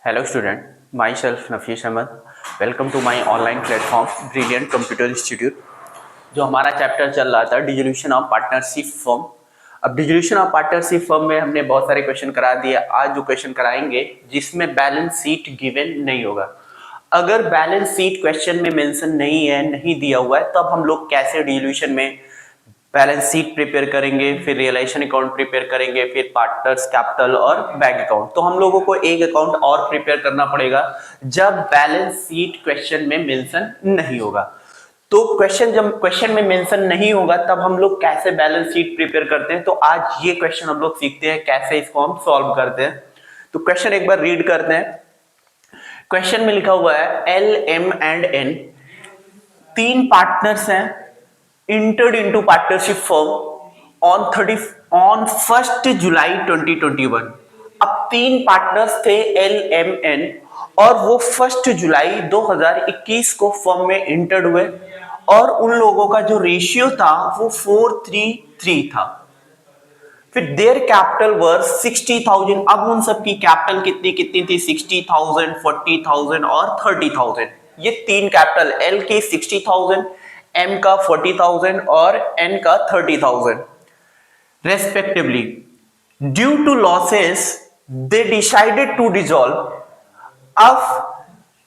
Hello student, myself Nafis Ahmed. Welcome to my online platform Brilliant Computer Institute. जो हमारा chapter चल रहा था डिसोल्यूशन ऑफ पार्टनरशिप फर्म। अब डिसोल्यूशन ऑफ पार्टनरशिप फर्म में हमने बहुत सारे क्वेश्चन करा दिए। आज जो क्वेश्चन कराएंगे जिसमें बैलेंस शीट गिवन नहीं होगा। अगर बैलेंस शीट क्वेश्चन में मेंशन नहीं है, नहीं दिया हुआ है, तब हम लोग कैसे डिसोल्यूशन में बैलेंस शीट प्रिपेयर करेंगे, फिर रियलाइजेशन अकाउंट प्रिपेयर करेंगे, फिर पार्टनर्स कैपिटल और बैंक अकाउंट। तो हम लोगों को एक अकाउंट और प्रिपेयर करना पड़ेगा जब बैलेंस शीट क्वेश्चन में मेंशन नहीं होगा। तो जब क्वेश्चन में मेंशन नहीं होगा तब हम लोग कैसे बैलेंस शीट प्रिपेयर करते हैं। तो आज ये क्वेश्चन हम लोग सीखते हैं कैसे इसको हम सॉल्व करते हैं। तो क्वेश्चन एक बार रीड करते हैं। क्वेश्चन में लिखा हुआ है एल एम एंड एन तीन पार्टनर्स हैं entered into partnership firm on 1st जुलाई 2021। अब तीन पार्टनर्स थे एल एम एन और वो 1 जुलाई 2021 को फर्म में एंटर्ड हुए और उन लोगों का जो रेशियो था वो 4:3 था। फिर देयर कैपिटल वर 60,000। अब उन सब की कैपिटल कितनी थी? 60,000, 40,000 और 30,000। ये तीन कैपिटल एल के 60,000, एम का 40,000 और एन का 30,000 respectively. Due to losses they decided to dissolve. अब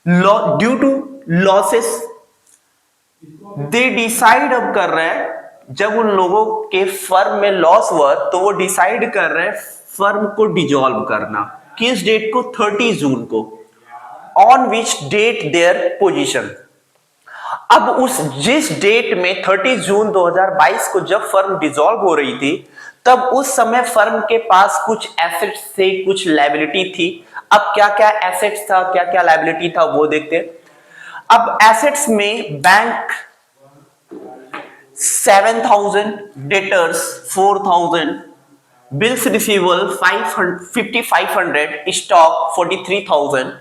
due to losses they decide अब कर रहे हैं, जब उन लोगों के फर्म में लॉस हुआ तो वो डिसाइड कर रहे हैं फर्म को डिसॉल्व करना। किस डेट को? 30 जून को। On which date there position. अब उस जिस डेट में 30 जून 2022 को जब फर्म डिसॉल्व हो रही थी तब उस समय फर्म के पास कुछ एसेट्स थे, कुछ लायबिलिटी थी। अब क्या क्या एसेट्स था, क्या क्या लायबिलिटी था वो देखते हैं। अब एसेट्स में bank 7,000, debtors 4,000, bills receivable 5,500, stock 43,000,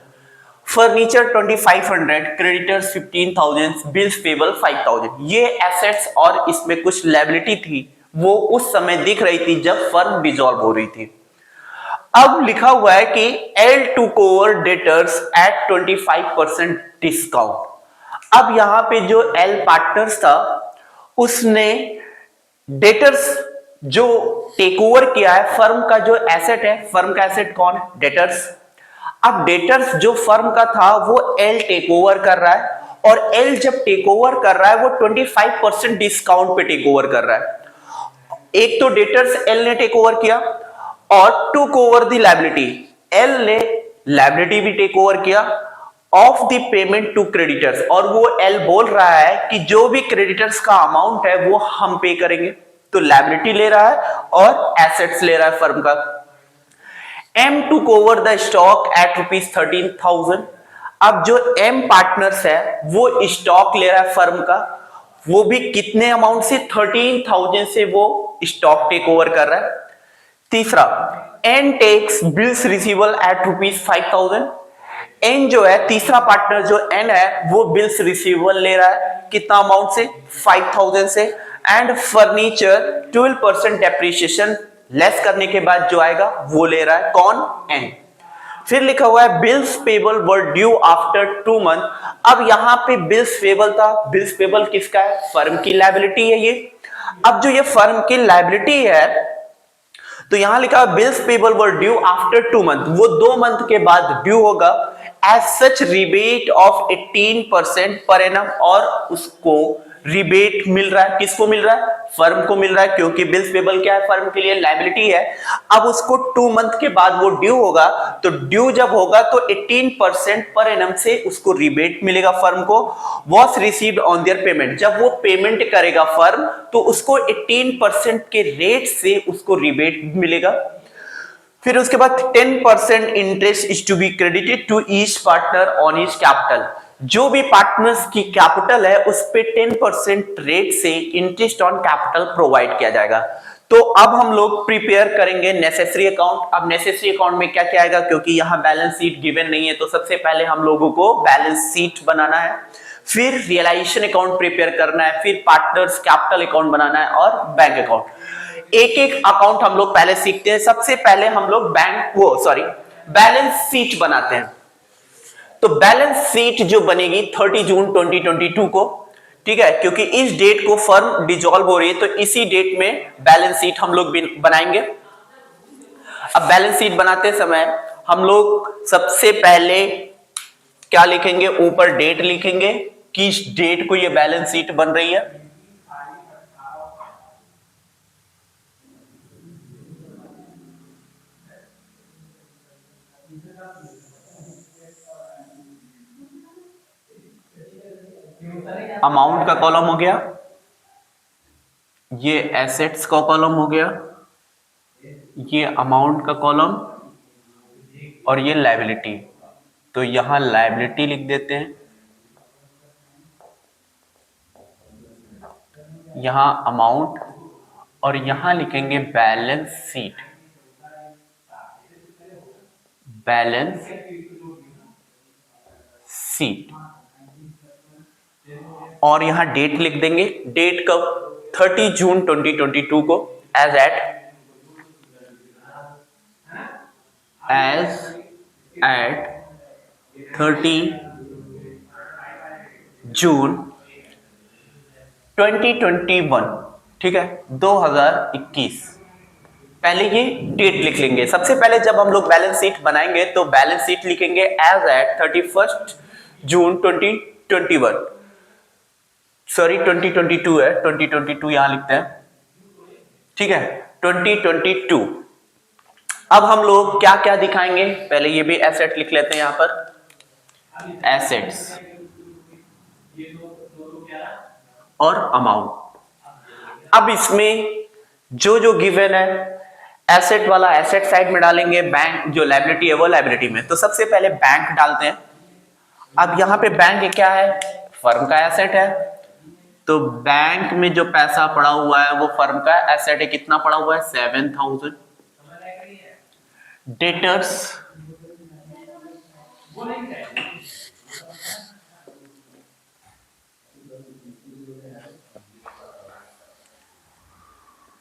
furniture 2,500, creditors 15,000, bills payable 5,000। ये एसेट्स और इसमें कुछ लायबिलिटी थी वो उस समय दिख रही थी जब फर्म डिसॉल्व हो रही थी। अब लिखा हुआ है कि L took over debtors at 25% discount. अब यहां पे जो एल पार्टनर्स था उसने डेटर्स जो टेक ओवर किया है, फर्म का जो एसेट है, फर्म का एसेट कौन है? डेटर्स। अब डेटर्स जो फर्म का था वो एल टेक ओवर कर रहा है और एल जब टेक ओवर कर रहा है वो 25% डिस्काउंट पे टेक ओवर कर रहा है। एक तो डेटर्स एल ने टेक ओवर किया और took over the liability. L ने लायबिलिटी भी टेक ओवर किया of the payment to creditors, और वो एल बोल रहा है कि जो भी क्रेडिटर्स का अमाउंट है वो हम पे करेंगे। तो लायबिलिटी ले रहा है और एसेट्स ले रहा है फर्म का। M took over the stock at ₹13,000। अब जो M पार्टनर्स है वो स्टॉक ले रहा है फर्म का, वो भी कितने अमाउंट से? 13,000 से वो स्टॉक टेक ओवर कर रहा है। तीसरा, N takes bills receivable at ₹5,000। N जो है तीसरा पार्टनर जो N है वो बिल्स रिसीवेबल ले रहा है, कितना अमाउंट से? 5,000 से। एंड फर्नीचर 12% डेप्रिसिएशन लेस करने के बाद जो आएगा वो ले रहा है कौन? N। फिर लिखा हुआ है बिल्स पेबल वर ड्यू आफ्टर 2 मंथ। अब यहां पे बिल्स पेबल था। बिल्स पेबल किसका है? फर्म की लायबिलिटी है ये। अब जो ये फर्म की लायबिलिटी है तो यहां लिखा है बिल्स पेबल वर ड्यू आफ्टर 2 मंथ, वो 2 मंथ के बाद ड्यू होगा। As such rebate of 18% per annum, और उसको रिबेट मिल रहा है। किसको मिल रहा है? फर्म को मिल रहा है, क्योंकि बिल्स पेबल क्या है? फर्म के लिए लायबिलिटी है। अब उसको 2 मंथ के बाद वो ड्यू होगा, तो ड्यू जब होगा तो 18% पर एनम से उसको रिबेट मिलेगा फर्म को। Was received on their payment, जब वो पेमेंट करेगा फर्म तो उसको 18% के रेट से उसको रिबेट मिलेगा। फिर उसके बाद 10% interest is to be credited to each partner on each capital. जो भी पार्टनर्स की कैपिटल है उस पे 10% रेट से इंटरेस्ट ऑन कैपिटल प्रोवाइड किया जाएगा। तो अब हम लोग प्रिपेयर करेंगे नेसेसरी अकाउंट। अब नेसेसरी अकाउंट में क्या क्या आएगा, क्योंकि यहां बैलेंस शीट गिवन नहीं है, तो सबसे पहले हम लोगों को बैलेंस शीट बनाना है, फिर रियलाइजेशन अकाउंट प्रिपेयर करना है, फिर पार्टनर्स कैपिटल अकाउंट बनाना है और बैंक अकाउंट। एक एक अकाउंट हम लोग पहले सीखते हैं। सबसे पहले हम लोग बैलेंस शीट बनाते हैं। तो बैलेंस शीट जो बनेगी 30 जून 2022 को, ठीक है, क्योंकि इस डेट को फर्म डिसॉल्व हो रही है, तो इसी डेट में बैलेंस शीट हम लोग बनाएंगे। अब बैलेंस शीट बनाते समय हम लोग सबसे पहले क्या लिखेंगे, ऊपर डेट लिखेंगे, किस डेट को ये बैलेंस शीट बन रही है। अमाउंट का कॉलम हो गया, ये एसेट्स का कॉलम हो गया, ये अमाउंट का कॉलम, और ये लायबिलिटी। तो यहां लायबिलिटी लिख देते हैं, यहां अमाउंट, और यहां लिखेंगे बैलेंस शीट, बैलेंस शीट। और यहां डेट लिख देंगे, डेट कब, 30 जून 2022 को, एज एट 30 जून 2021, ठीक है, 2021। पहले ये डेट लिख लेंगे। सबसे पहले जब हम लोग बैलेंस शीट बनाएंगे तो बैलेंस शीट लिखेंगे एज एट 31 जून 2021, सॉरी 2022 है, 2022 यहां लिखते हैं, ठीक है, 2022। अब हम लोग क्या क्या दिखाएंगे, पहले ये भी एसेट लिख लेते हैं यहां पर, एसेट्स और अमाउंट। अब इसमें जो जो गिवन है, एसेट वाला एसेट साइड में डालेंगे, बैंक जो लायबिलिटी है वो लायबिलिटी में। तो सबसे पहले बैंक डालते हैं। अब यहां पे बैंक क्या है, फर्म का एसेट है, तो बैंक में जो पैसा पड़ा हुआ है वो फर्म का एसेट है। कितना पड़ा हुआ है, 7,000। डेटर्स,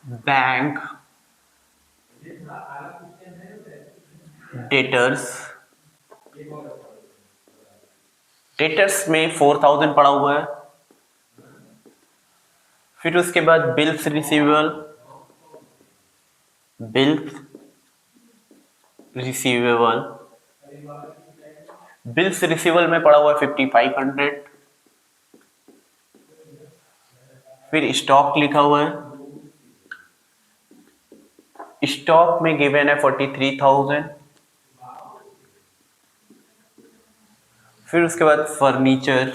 बैंक डेटर्स, डेटर्स में 4,000 पड़ा हुआ है। फिर उसके बाद bills receivable, bills receivable, bills receivable में पड़ा हुआ है 5,500। फिर स्टॉक लिखा हुआ है, स्टॉक में गिवन है 43,000। फिर उसके बाद फर्नीचर,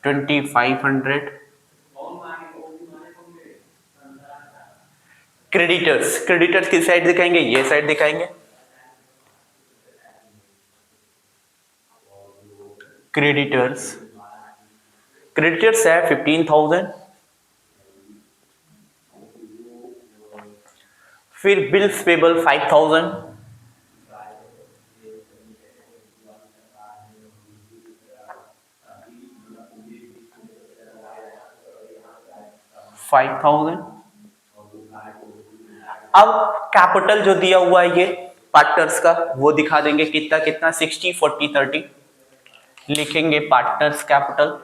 $2,500। क्रेडिटर्स, क्रेडिटर्स किस साइड दिखाएंगे, ये साइड दिखाएंगे, क्रेडिटर्स, क्रेडिटर्स है 15,000। फिर बिल्स पेबल 5,000, अब कैपिटल जो दिया हुआ है ये पार्टनर्स का, वो दिखा देंगे कितना कितना, 60 40 30 लिखेंगे पार्टनर्स कैपिटल।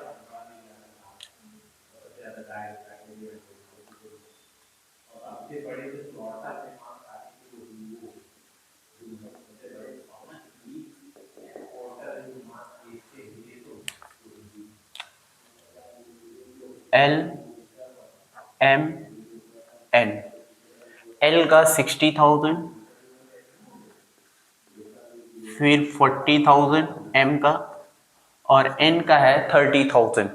LMN, एल का 60,000, फिर 40,000 एम का, और एन का है 30,000।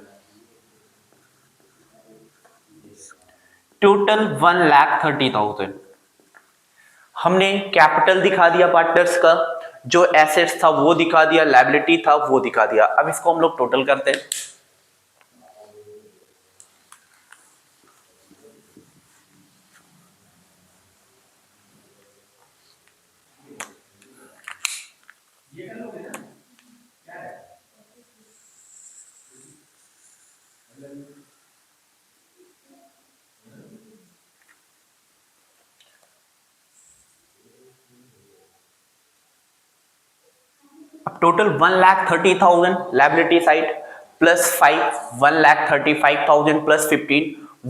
टोटल 1,30,000। हमने कैपिटल दिखा दिया पार्टनर्स का, जो एसेट्स था वो दिखा दिया, लायबिलिटी था वो दिखा दिया। अब इसको हम लोग टोटल करते हैं। Total 1,30,000 liability side plus 5 1,35,000 plus 15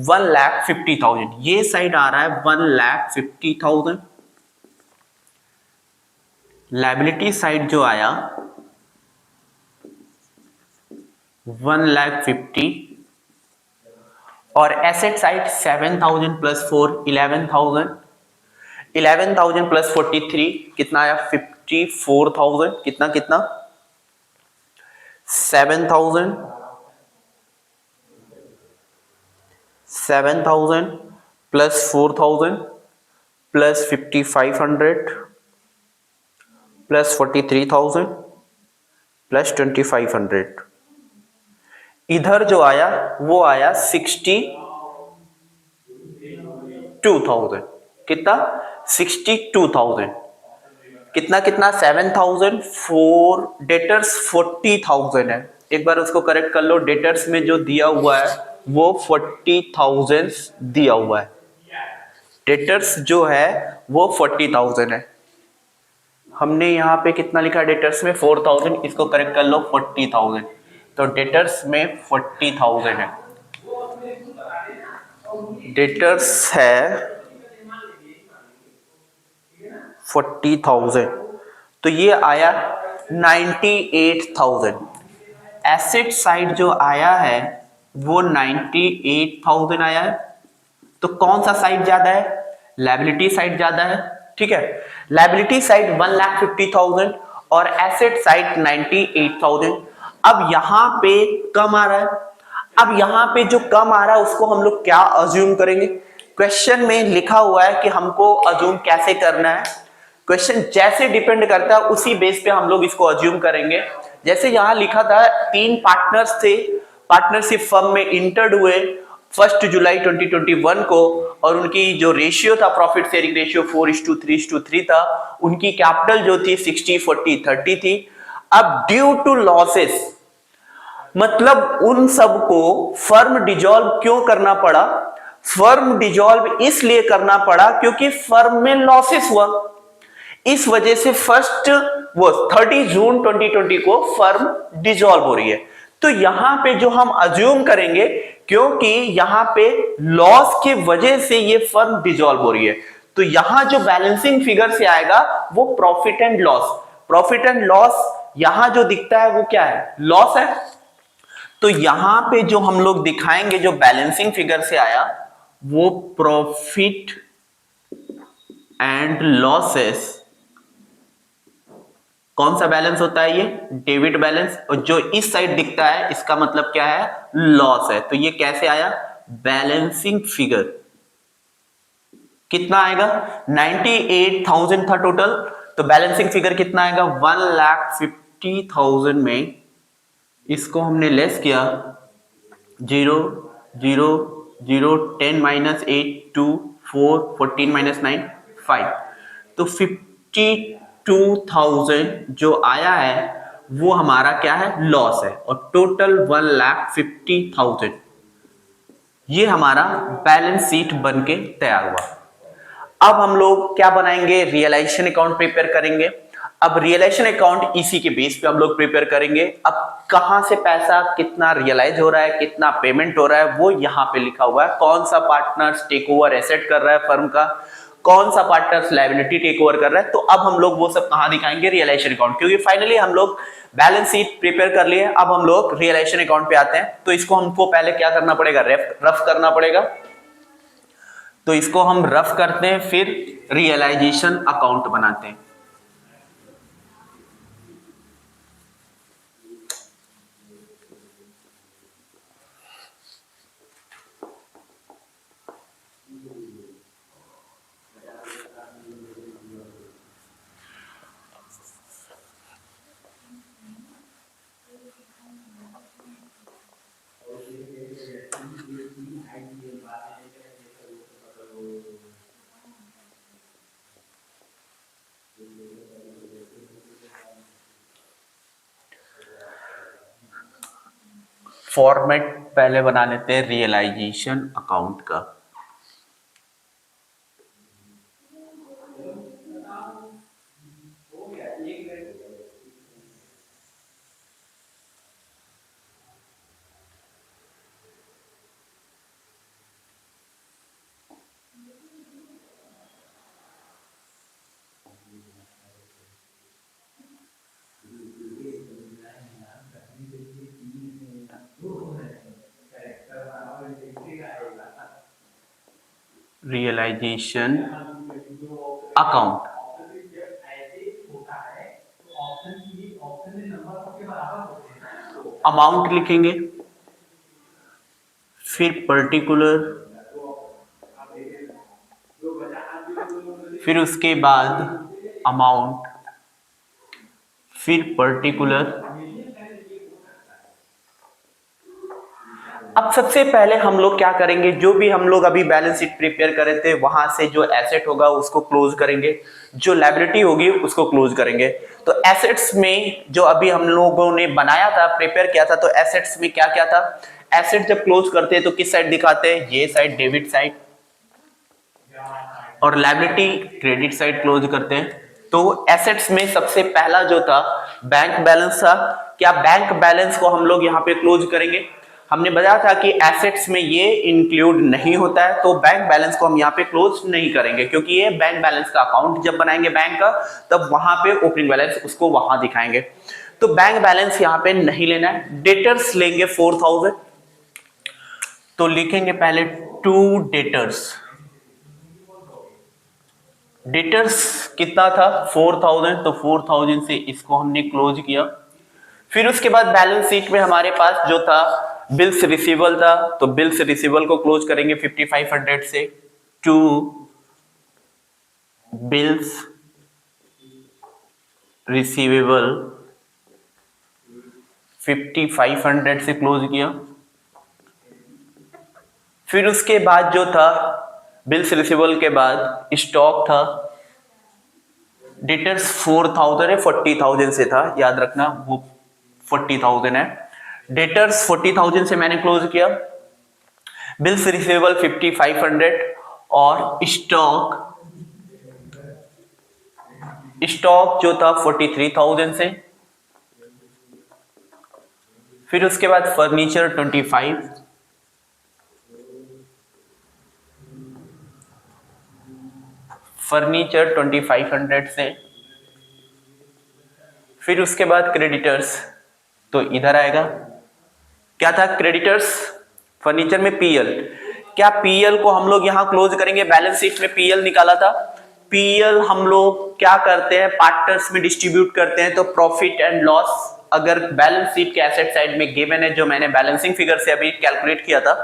1,50,000, ये साइड आ रहा है 1,50,000। लाइबिलिटी साइड जो आया 1,50,000 और एसेट साइड 7,000 प्लस 4 11,000 11,000 प्लस 43 कितना आया 54,000 कितना कितना 7,000 प्लस 4,000 प्लस 5,500 प्लस 43,000 प्लस 2,500, इधर जो आया वो आया 62,000 कितना 62,000 कितना कितना 7,000 फोर डेटर्स 40,000 है। एक बार उसको करेक्ट कर लो, डेटर्स में जो दिया हुआ है वो 40,000 दिया हुआ है, डेटर्स जो है वो 40,000 है। हमने यहाँ पे कितना लिखा डेटर्स में 4,000, इसको करेक्ट कर लो 40,000, तो डेटर्स में 40,000 है, डेटर्स है 40,000, तो ये आया 98,000। एसेट साइड जो आया है वो 98,000 आया है, तो कौन सा साइड ज्यादा है, लायबिलिटी साइड ज्यादा है, ठीक है। लायबिलिटी साइड 1,50,000 और एसेट साइड 98,000। अब यहां पे कम आ रहा है, अब यहां पे जो कम आ रहा है उसको हम लोग क्या अज्यूम करेंगे, क्वेश्चन में लिखा हुआ है कि हमको अज्यूम कैसे करना है, क्वेश्चन जैसे डिपेंड करता है उसी बेस पे हम लोग इसको अज्यूम करेंगे। जैसे यहां लिखा था 3 पार्टनर्स थे, पार्टनरशिप फर्म में इंटर्ड हुए 1 जुलाई 2021 को, और उनकी जो रेशियो था प्रॉफिट शेयरिंग रेशियो 4:3:3 था, उनकी कैपिटल जो थी 60:40:30 थी। अब ड्यू टू लॉसेस, मतलब उन सबको फर्म डिजॉल्व क्यों करना पड़ा, फर्म डिजॉल्व इसलिए करना पड़ा क्योंकि फर्म में लॉसेस हुआ, इस वजह से 30 जून 2020 को फर्म डिजॉल्व हो रही है। तो यहां पे जो हम अज्यूम करेंगे, क्योंकि यहां पे लॉस की वजह से ये फर्म डिजॉल्व हो रही है, तो यहां जो बैलेंसिंग फिगर से आएगा वो profit and loss, profit and loss यहां जो दिखता है वो क्या है, लॉस है। तो यहां पे जो हम लोग दिखाएंगे जो बैलेंसिंग फिगर से आया वो प्रॉफिट एंड लॉसेस, कौन सा बैलेंस होता है, ये डेबिट बैलेंस, और जो इस साइड दिखता है इसका मतलब क्या है, लॉस है। तो ये कैसे आया, बैलेंसिंग फिगर कितना आएगा 98,000 था टोटल, तो बैलेंसिंग फिगर कितना आएगा 1,50,000 में इसको हमने लेस किया 0 0 0 10 माइनस 8 2 4 14 माइनस 9 5, तो 52,000 जो आया है वो हमारा क्या है, लॉस है, और टोटल 1,50,000 ये हमारा बैलेंस शीट बन के तैयार हुआ। अब हम लोग क्या बनाएंगे, रियलाइजेशन अकाउंट प्रिपेयर करेंगे। अब रियलाइजेशन अकाउंट इसी के बेस पे हम लोग प्रिपेयर करेंगे। अब कहां से पैसा कितना रियलाइज हो रहा है, कितना पेमेंट हो रहा है, वो यहां पे लिखा हुआ है, कौन सा पार्टनर टेक ओवर एसेट कर रहा है फर्म का, कौन सा पार्टनर लायबिलिटी टेक ओवर कर रहा है। तो अब हम लोग वो सब कहां दिखाएंगे, रियलाइजेशन अकाउंट, क्योंकि फाइनली हम लोग बैलेंस शीट प्रिपेयर कर लिए। अब हम लोग रियलाइजेशन अकाउंट पे आते हैं, तो इसको हमको पहले क्या करना पड़ेगा, रफ करना पड़ेगा, तो इसको हम रफ करते हैं, फिर रियलाइजेशन अकाउंट बनाते हैं। फॉर्मेट पहले बना लेते हैं रियलाइजेशन अकाउंट का। Realisation account. अमाउंट लिखेंगे, फिर पर्टिकुलर, फिर उसके बाद अमाउंट, फिर पर्टिकुलर। अब सबसे पहले हम लोग क्या करेंगे, जो भी हम लोग अभी बैलेंस शीट प्रिपेयर करे थे वहां से जो एसेट होगा उसको क्लोज करेंगे, जो लायबिलिटी होगी उसको क्लोज करेंगे। तो एसेट्स में जो अभी हम लोगों ने बनाया था, प्रिपेयर किया था, तो एसेट्स में क्या क्या था। एसेट जब क्लोज करते हैं तो किस साइड दिखाते हैं, ये साइड डेबिट साइड, और लायबिलिटी क्रेडिट साइड क्लोज करते हैं। तो एसेट्स में सबसे पहला जो था बैंक बैलेंस था। क्या बैंक बैलेंस को हम लोग यहाँ पे क्लोज करेंगे। हमने बताया था कि एसेट्स में ये इंक्लूड नहीं होता है, तो बैंक बैलेंस को हम यहाँ पे क्लोज नहीं करेंगे, क्योंकि ये बैंक बैलेंस का अकाउंट जब बनाएंगे बैंक का, तब वहां पे ओपनिंग बैलेंस उसको वहां दिखाएंगे। तो बैंक बैलेंस यहाँ पे नहीं लेना है। डेटर्स लेंगे 4000, तो लिखेंगे पहले टू डेटर्स। डेटर्स कितना था 4000, तो 4000 से इसको हमने क्लोज किया। फिर उसके बाद बैलेंस शीट में हमारे पास जो था बिल्स रिसीवेबल था, तो बिल्स रिसीवेबल को क्लोज करेंगे 5500 से। टू बिल्स रिसीवेबल 5500 से क्लोज किया। फिर उसके बाद जो था बिल्स रिसीवेबल के बाद स्टॉक था। डेटर्स 4000 है, 40000 से था, याद रखना वो 40000 है। डेटर्स 40000 से मैंने क्लोज किया। बिल्स रिसीवेबल 5500 और स्टॉक जो था 43000 से। फिर उसके बाद फर्नीचर 25, फर्नीचर 2500 से। फिर उसके बाद क्रेडिटर्स, तो इधर आएगा, क्या था क्रेडिटर्स, फर्नीचर में पीएल। क्या पीएल को हम लोग यहां क्लोज करेंगे, बैलेंस शीट में पीएल निकाला था। पीएल हम लोग क्या करते हैं, पार्टनर्स में डिस्ट्रीब्यूट करते हैं। तो प्रॉफिट एंड लॉस अगर बैलेंस शीट के एसेट साइड में गिवन है, जो मैंने बैलेंसिंग फिगर से अभी कैलकुलेट किया था,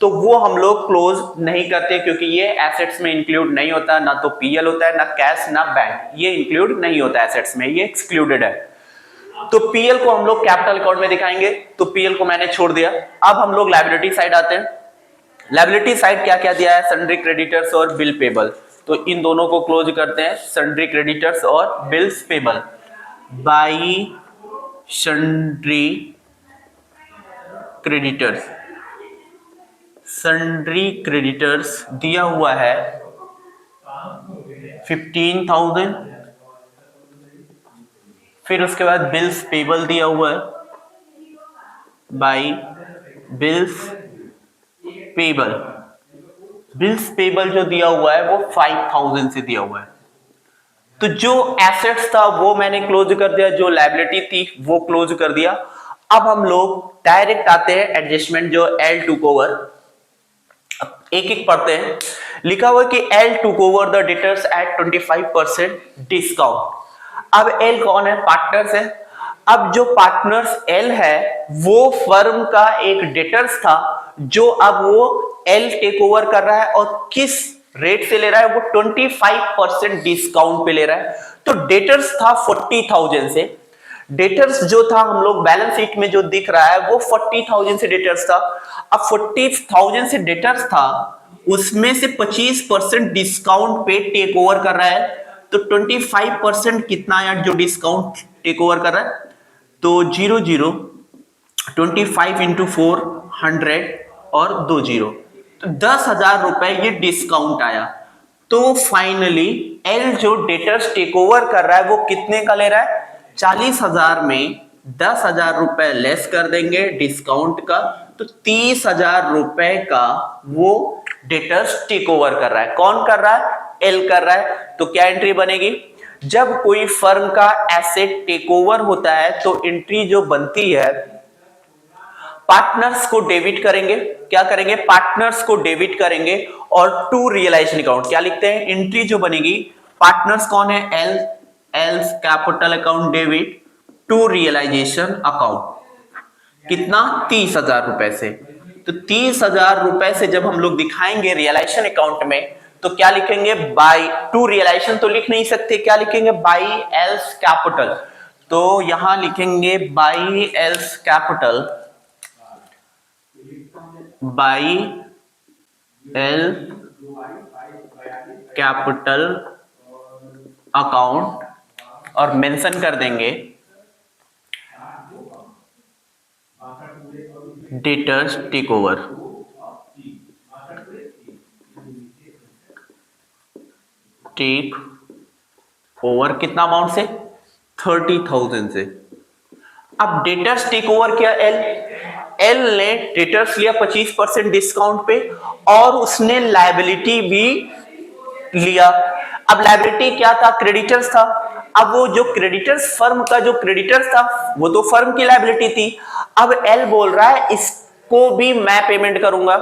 तो वो हम लोग क्लोज नहीं करते, क्योंकि ये एसेट्स में इंक्लूड नहीं होता। ना तो पीएल होता है, ना कैश, ना बैंक, ये इंक्लूड नहीं होता एसेट्स में, ये एक्सक्लूडेड है। तो पीएल को हम लोग कैपिटल अकाउंट में दिखाएंगे, तो पीएल को मैंने छोड़ दिया। अब हम लोग लायबिलिटी साइड आते हैं। लायबिलिटी साइड क्या क्या दिया है, सन्ड्री क्रेडिटर्स और बिल पेबल, तो इन दोनों को क्लोज करते हैं, सन्ड्री क्रेडिटर्स और bills payable. By sundry creditors, sundry creditors दिया हुआ है 15000। फिर उसके बाद बिल्स पेबल दिया हुआ है by bills payable. Bills payable जो दिया हुआ है वो 5000 से दिया हुआ है। तो जो एसेट्स था वो मैंने क्लोज कर दिया, जो लायबिलिटी थी वो क्लोज कर दिया। अब हम लोग डायरेक्ट आते हैं एडजस्टमेंट, जो एल टूक ओवर। एक एक पढ़ते हैं। लिखा हुआ कि L took over the debtors at 25% discount. अब एल कौन है, पार्टनर्स है। अब जो पार्टनर्स एल है वो फर्म का एक डेटर्स था, जो अब वो एल टेक ओवर कर रहा है, और किस रेट से ले रहा है, वो 25% डिस्काउंट पे ले रहा है। तो डेटर्स था 40000 से। डेटर्स जो था हम लोग बैलेंस शीट में जो दिख रहा है वो 40000 से डेटर्स था। अब 40000 से डेटर्स था, उसमें से 25% डिस्काउंट पे टेक ओवर कर रहा है। तो 25% कितना आया जो डिस्काउंट टेक ओवर कर रहा है, तो 00 25 इंटू 4 100 और 2 जीरो, तो 10,000 रुपए ये डिस्काउंट आया। तो फाइनली एल जो डेटर्स टेक ओवर कर रहा है वो कितने का ले रहा है, 40,000 में 10,000 रुपए लेस कर देंगे डिस्काउंट का, तो 30,000 रुपए का वो डेटर्स टेक ओवर कर रहा है। कौन कर रहा है, एल कर रहा है। तो क्या एंट्री बनेगी, जब कोई फर्म का एसेट टेक ओवर होता है तो एंट्री जो बनती है पार्टनर्स को डेबिट करेंगे, क्या करेंगे, पार्टनर्स को डेबिट करेंगे और टू रियलाइजेशन अकाउंट क्या लिखते हैं, एंट्री जो बनेगी, पार्टनर्स कौन है, L L's capital account debit to realisation account, कितना 30,000 रुपए से। तो 30,000 रुपए से जब हम लोग दिखाएंगे रियलाइजेशन अकाउंट में तो क्या लिखेंगे, बाई टू रियलाइजेशन तो लिख नहीं सकते, क्या लिखेंगे, बाई एल्स कैपिटल, तो यहां लिखेंगे by L's capital, by L capital account और मेंशन कर देंगे debtors take over, take over कितना अमाउंट से, 30,000 से। अब डेटर्स टेक ओवर क्या, एल ने डेटर्स लिया 25% डिस्काउंट पे और उसने लायबिलिटी भी लिया। अब लायबिलिटी क्या था, क्रेडिटर्स था। अब वो जो क्रेडिटर्स, फर्म का जो क्रेडिटर्स था वो तो फर्म की लायबिलिटी थी। अब एल बोल रहा है इसको भी मैं पेमेंट करूंगा,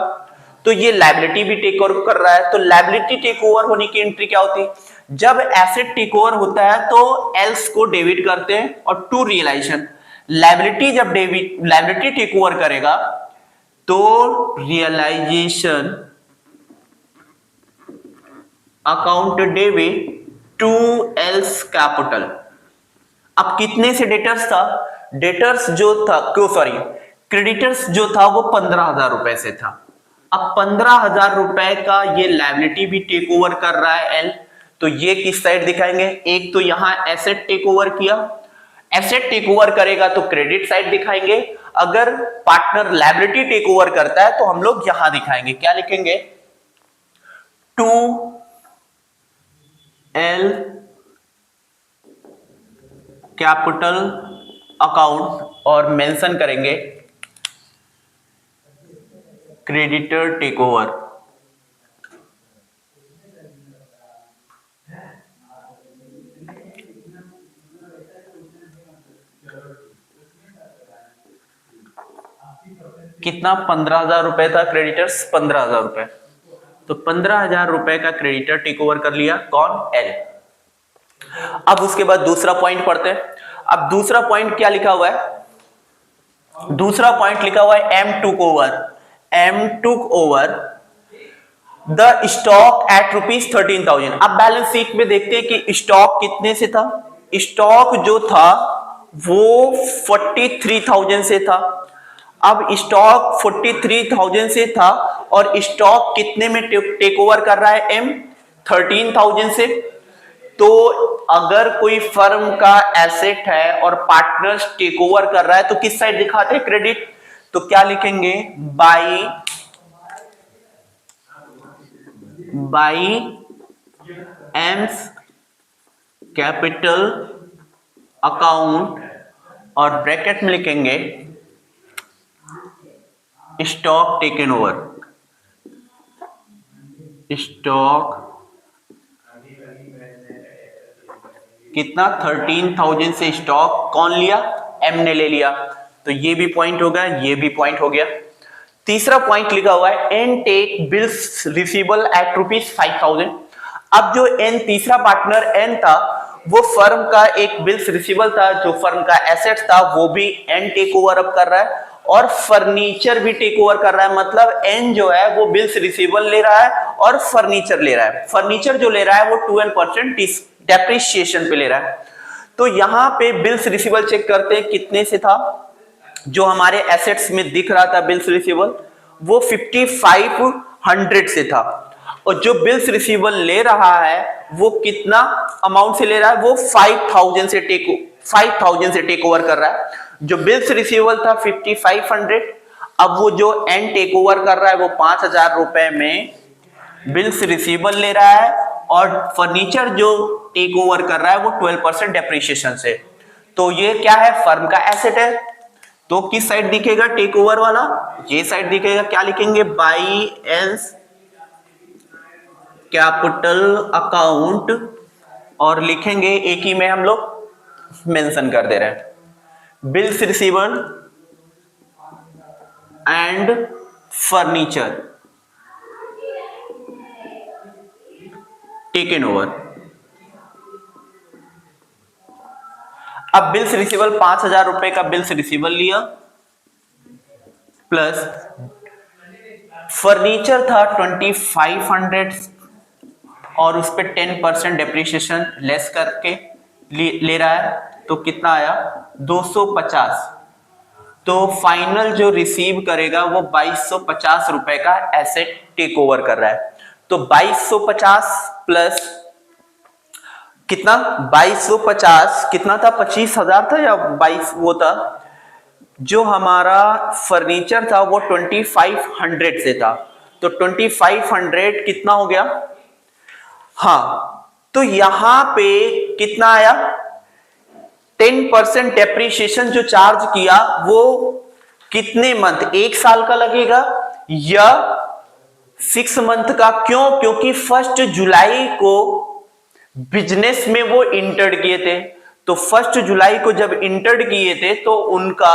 तो ये लायबिलिटी भी टेक ओवर कर रहा है। तो लायबिलिटी टेक ओवर होने की एंट्री क्या होती है, जब एसेट टेक ओवर होता है तो एल्स को डेबिट करते हैं और टू रियलाइजेशन, लायबिलिटी जब डेबिट लायबिलिटी टेक ओवर करेगा तो realisation account debit to L's capital. अब कितने से डेटर्स था, डेटर्स जो था क्यों सॉरी क्रेडिटर्स जो था वो 15,000 रुपए से था। अब 15,000 रुपए का ये लायबिलिटी भी टेक ओवर कर रहा है एल, तो ये किस साइड दिखाएंगे, एक तो यहां एसेट टेक ओवर किया, एसेट टेक ओवर करेगा तो क्रेडिट साइड दिखाएंगे, अगर पार्टनर लायबिलिटी टेक ओवर करता है तो हम लोग यहां दिखाएंगे, क्या लिखेंगे, टू एल कैपिटल अकाउंट और मेंशन करेंगे क्रेडिटर टेक ओवर। कितना, 15,000 रुपए था क्रेडिटर्स, 15,000 रुपए, तो 15,000 रुपए का क्रेडिटर टेक ओवर कर लिया, कौन, एल। अब उसके बाद दूसरा पॉइंट पढ़ते हैं। अब दूसरा पॉइंट क्या लिखा हुआ है, दूसरा पॉइंट लिखा हुआ है M took over, M took over the stock at ₹13,000। अब बैलेंस शीट में देखते हैं कि स्टॉक कितने से था, स्टॉक जो था वो 43,000 से था। अब स्टॉक 43,000 से था और स्टॉक कितने में टेक ओवर कर रहा है, एम 13,000 से। तो अगर कोई फर्म का एसेट है और पार्टनर्स टेक ओवर कर रहा है तो किस साइड दिखाते हैं, क्रेडिट, तो क्या लिखेंगे, बाई एम्स कैपिटल अकाउंट और ब्रैकेट में लिखेंगे स्टॉक टेकन ओवर, स्टॉक कितना, 13,000 से स्टॉक कौन लिया, एम ने ले लिया, तो ये भी पॉइंट हो गया, ये भी पॉइंट हो गया। तीसरा पॉइंट लिखा हुआ है N take bills receivable at ₹5,000। अब जो एन तीसरा पार्टनर एन था वो फर्म का एक बिल्स रिसीवेबल था, जो फर्म का एसेट था वो भी एन टेक ओवर अप कर रहा है और फर्नीचर भी टेक ओवर कर रहा है। मतलब एन जो है वो बिल्स रिसीवेबल ले रहा है और फर्नीचर ले रहा है, फर्नीचर जो ले रहा है वो 12% डेप्रिसिएशन पे ले रहा है। तो यहां पे बिल्स रिसीवेबल चेक करते हैं कितने से था, जो हमारे एसेट्स में दिख रहा था बिल्स रिसीवेबल वो 5,500 से था और जो बिल्स रिसीवेबल ले रहा है वो कितना अमाउंट से ले रहा है, वो 5,000 से टेक ओवर कर रहा है। जो बिल्स रिसीवेबल था 5,500, अब वो जो एन टेक ओवर कर रहा है वो 5,000 रुपए में बिल्स रिसीवेबल ले रहा है और फर्नीचर जो टेक ओवर कर रहा है वो 12% डेप्रिसिएशन से। तो ये क्या है, फर्म का एसेट है, तो किस साइड दिखेगा टेक ओवर वाला, ये साइड दिखेगा, क्या लिखेंगे, बाई एल्स कैपिटल अकाउंट और लिखेंगे एक ही में हम लोग मेंशन कर दे रहे हैं bills receivable and furniture taken over. अब बिल्स रिसीवल 5,000 रुपए का बिल्स रिसीवल लिया, प्लस फर्नीचर था 2500 और उस पर 10% डेप्रिसिएशन लेस करके ले रहा है, तो कितना आया 250। तो फाइनल जो रिसीव करेगा वो 2250 रुपए का एसेट टेक ओवर कर रहा है। तो 2250 प्लस कितना 2250 कितना था 25,000 था या 22 वो था, जो हमारा फर्नीचर था वो 2500 से था, तो 2500 कितना हो गया, हाँ, तो यहां पे कितना आया 10% डेप्रीशिएशन जो चार्ज किया वो कितने मंथ, एक साल का लगेगा या 6 मंथ का? क्यों? क्योंकि 1 जुलाई को बिजनेस में वो इंटर्ड किए थे, तो 1 जुलाई को जब इंटर्ड किए थे तो उनका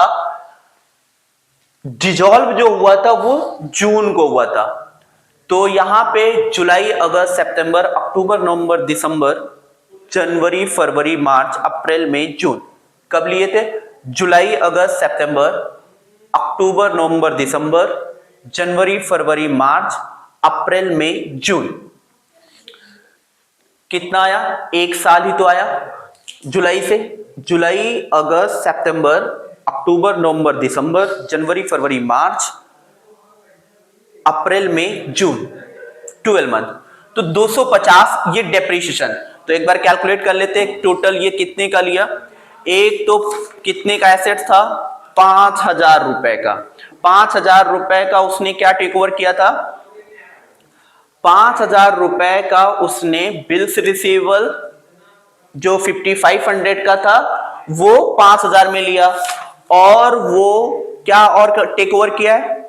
डिजॉल्व जो हुआ था वो जून को हुआ था। तो यहां पे जुलाई अगस्त सितंबर अक्टूबर नवंबर दिसंबर जनवरी फरवरी मार्च अप्रैल मई जून कब लिए थे? जुलाई अगस्त सितंबर अक्टूबर नवंबर दिसंबर जनवरी फरवरी मार्च अप्रैल मई जून। कितना आया? एक साल ही तो आया जुलाई से। जुलाई अगस्त सितंबर अक्टूबर नवंबर दिसंबर जनवरी फरवरी मार्च अप्रैल मई जून 12 मंथ। तो 250 ये डेप्रीशिएशन। तो एक बार कैलकुलेट कर लेते हैं टोटल ये कितने का लिया। एक तो कितने का एसेट था 5,000 रुपए का, 5,000 रुपए का उसने क्या टेक ओवर किया था, 5,000 रुपए का उसने बिल्स रिसीवेबल जो 5500 का था वो 5,000 में लिया, और वो क्या और टेक ओवर किया है,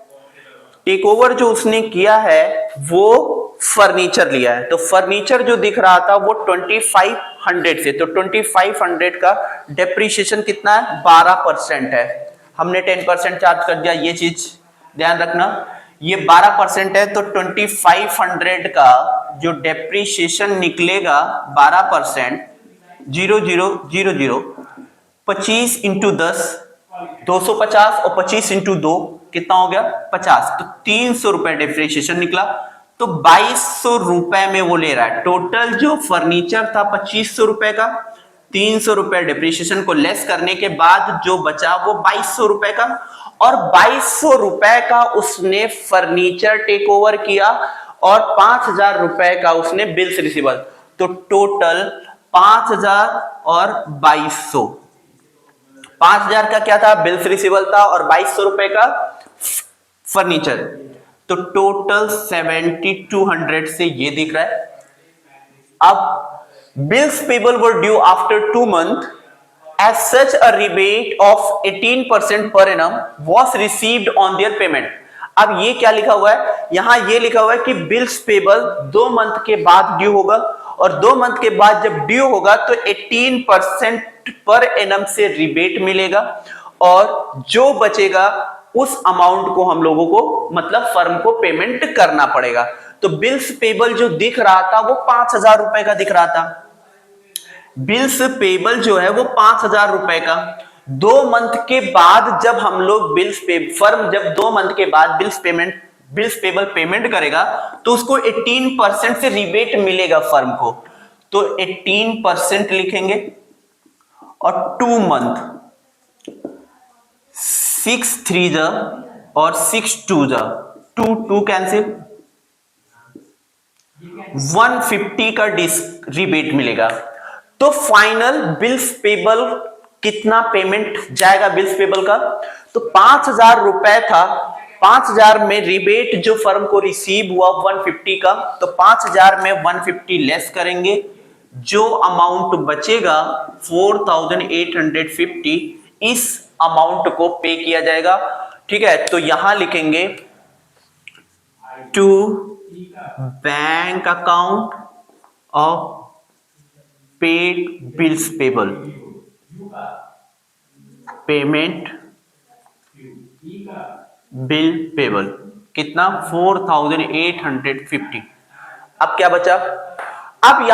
टेक ओवर जो उसने किया है वो फर्नीचर लिया है। तो फर्नीचर जो दिख रहा था वो 2500 से, तो 2500 का डेप्रीशिएशन कितना है 12% है, हमने 10% चार्ज कर दिया, ये चीज ध्यान रखना, ये 12% है। तो 2500 का जो डेप्रीशिएशन निकलेगा 12% 0000 25 इंटू 10 250 और 25 इंटू 2 कितना हो गया 50, तो 300 रुपए डेप्रिसिएशन निकला। तो 2200 रुपए में वो ले रहा है। टोटल जो फर्नीचर था 2500 रुपए का, 300 रुपए डेप्रिसिएशन को लेस करने के बाद जो बचा वो 2200 रुपए का, और 2200 रुपए का उसने फर्नीचर टेक ओवर किया और 5,000 रुपए का उसने बिल्स रिसीवेबल। तो टोटल 5,000 और 2200, 5,000 का क्या था बिल्स रिसीवेबल था और 2200 रुपए का फर्नीचर, तो टोटल 7,200 से ये दिख रहा है। अब bills payable were due after 2 month, as such a rebate of 18% per annum was received on their payment। अब ये क्या लिखा हुआ है, यहां ये लिखा हुआ है कि बिल्स पेबल 2 मंथ के बाद ड्यू होगा, और 2 मंथ के बाद जब ड्यू होगा तो 18% पर एनम से रिबेट मिलेगा, और जो बचेगा उस अमाउंट को हम लोगों को मतलब फर्म को पेमेंट करना पड़ेगा। तो बिल्स पेबल जो दिख रहा था वो 5,000 रुपए का दिख रहा था, बिल्स पेबल जो है वो 5,000 रुपए का। 2 मंथ के बाद जब हम लोग फर्म जब 2 मंथ के बाद बिल्स पेबल पेमेंट करेगा तो उसको 18% से रिबेट मिलेगा फर्म को, तो 18% लिखेंगे, और 2 मंथ 6 3 जा और 6 2 जा 2 कैंसिल, 150 का रिबेट मिलेगा। तो फाइनल बिल्स पेबल कितना पेमेंट जाएगा बिल्स पेबल का, तो 5,000 रुपए था, 5,000 में रिबेट जो फर्म को रिसीव हुआ 150 का, तो 5,000 में 150 लेस करेंगे, जो अमाउंट बचेगा 4,850 इस अमाउंट को पे किया जाएगा। ठीक है, तो यहां लिखेंगे to bank account of paid bills payable, payment bill payable कितना 4850। अब क्या बचा, अब